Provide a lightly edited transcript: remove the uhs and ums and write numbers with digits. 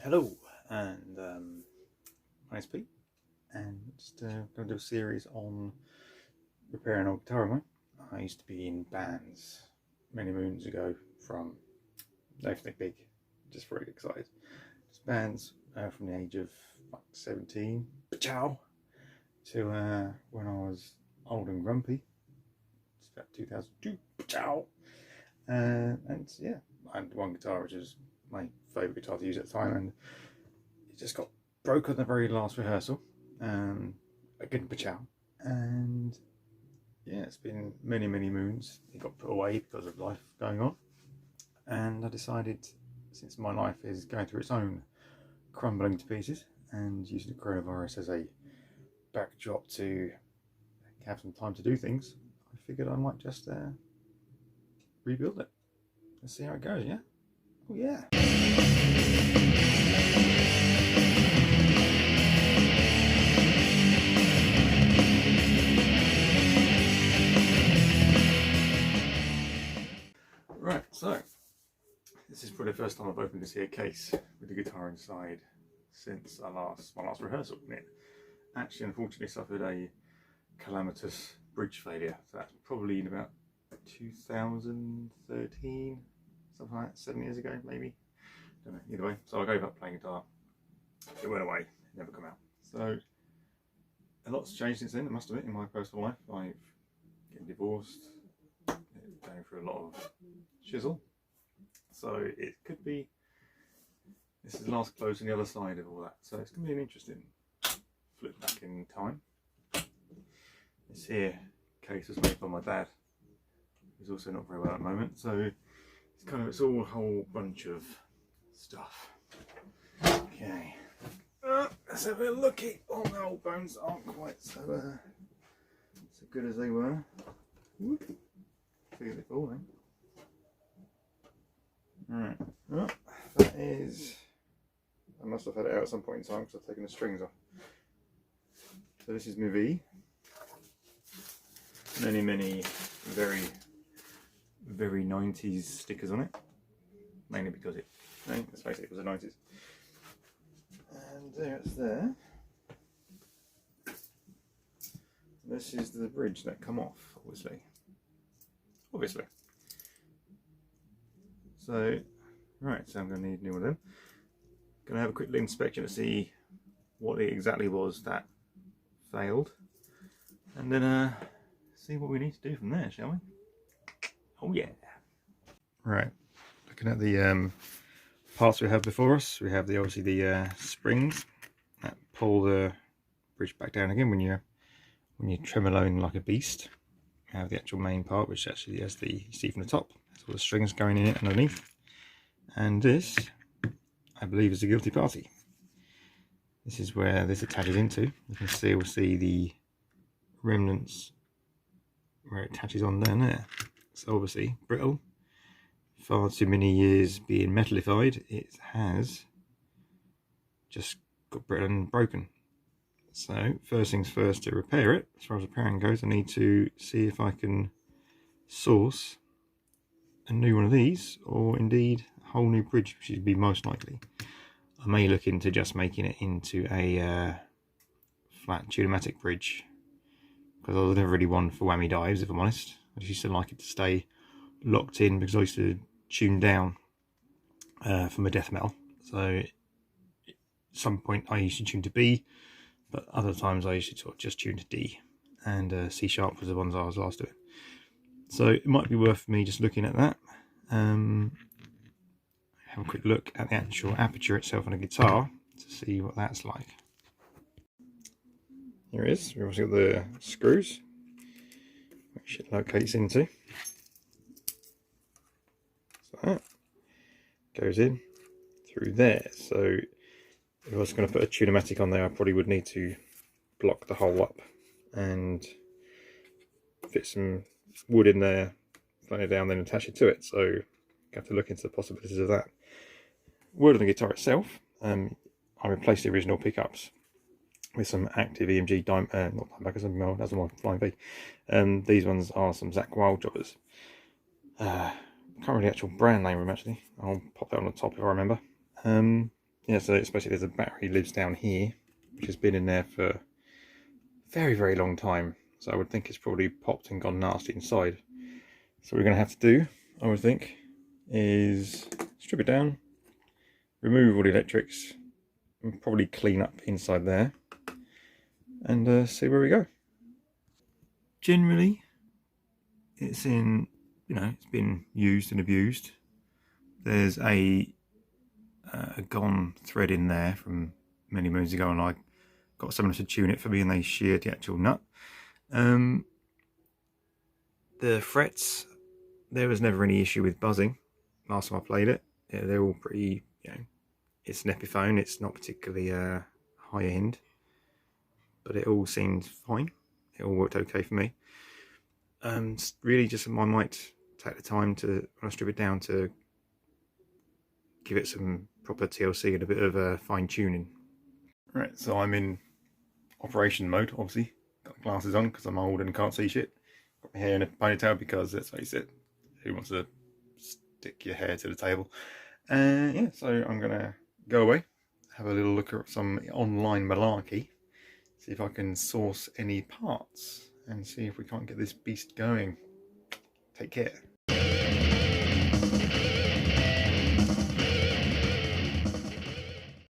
Hello, and my name's Pete, and just going to do a series on repairing old guitar of mine. I used to be in bands many moons ago, from nothing big, just very excited. Just bands from the age of like 17, to when I was old and grumpy. It's about 2002, and yeah, I had one guitar which is my favourite guitar to use at the time, and it just got broke on the very last rehearsal. I couldn't pachow, and yeah, it's been many moons. It got put away because of life going on, and I decided, since my life is going through its own crumbling to pieces, and using the coronavirus as a backdrop to have some time to do things, I figured I might just rebuild it. Let's see how it goes. Yeah. Oh yeah. Right, so this is probably the first time I've opened this here case with the guitar inside since my last rehearsal. It actually unfortunately suffered a calamitous bridge failure, so that's probably in about 2013, something like that, 7 years ago maybe. Don't know, either way. So I gave up playing guitar. It went away, it never come out. So a lot's changed since then, I must admit, in my personal life. I've getting divorced, going through a lot of chisel. So it could be, this is the last close on the other side of all that. So it's going to be an interesting flip back in time. This here case was made by my dad, who's also not very well at the moment. So it's all a whole bunch of stuff. Okay, let's have a looky. Oh, the old bones aren't quite so good as they were. Figured it all then. Alright, well, that is, I must have had it out at some point in time because I've taken the strings off. So this is my V. Many very 90s stickers on it, mainly because let's face it, it was the 90s. And there it's there. This is the bridge that come off, obviously. So, right, so I'm going to need a new one of them. Going to have a quick inspection to see what it exactly was that failed, and then see what we need to do from there, shall we? Oh yeah. Right, looking at the parts we have before us, we have obviously the springs that pull the bridge back down again when you're tremoloing like a beast. We have the actual main part, which actually has you see from the top, has all the strings going in it underneath. And this, I believe, is the guilty party. This is where this attaches into. You can still see the remnants where it attaches on down there. So obviously brittle. Far too many years being metallified, it has just got brittle and broken. So first things first, to repair it, as far as repairing goes, I need to see if I can source a new one of these, or indeed a whole new bridge, which would be most likely. I may look into just making it into a flat tune-o-matic bridge, because I was never really one for whammy dives, if I'm honest. I just used to like it to stay locked in, because I used to tune down from a death metal. So at some point I used to tune to B, but other times I used to sort of just tune to D, and C sharp was the ones I was last doing. So it might be worth me just looking at that. Have a quick look at the actual aperture itself on a guitar to see what that's like. Here it is. We've also got the screws, which it locates into. So that goes in through there. So if I was going to put a tune-o-matic on there, I probably would need to block the hole up and fit some wood in there, flatten it down, then attach it to it. So you have to look into the possibilities of that. Word on the guitar itself, I replaced the original pickups with some active EMG not Dimebag, that's my Flying V. These ones are some Zach Wild jobbers. Can't remember the actual brand name of them actually. I'll pop that on the top if I remember. Yeah, so it's basically there's a battery lives down here, which has been in there for a very, very long time. So I would think it's probably popped and gone nasty inside. So what we're going to have to do, I would think, is strip it down, remove all the electrics, and probably clean up inside there, and see where we go. Generally, it's in, it's been used and abused. There's a gone thread in there from many moons ago, and I got someone to tune it for me, and they sheared the actual nut. The frets, there was never any issue with buzzing last time I played it. Yeah, they're all pretty, it's an Epiphone, it's not particularly high end, but it all seemed fine. It all worked okay for me. Really just I might take the time to, when I strip it down, to give it some proper TLC and a bit of fine tuning. Right, so I'm in operation mode, obviously. Got the glasses on because I'm old and can't see shit. Got my hair in a ponytail because, let's face it, who wants to stick your hair to the table? Yeah, so I'm going to go away, have a little look at some online malarkey, see if I can source any parts, and see if we can't get this beast going. Take care.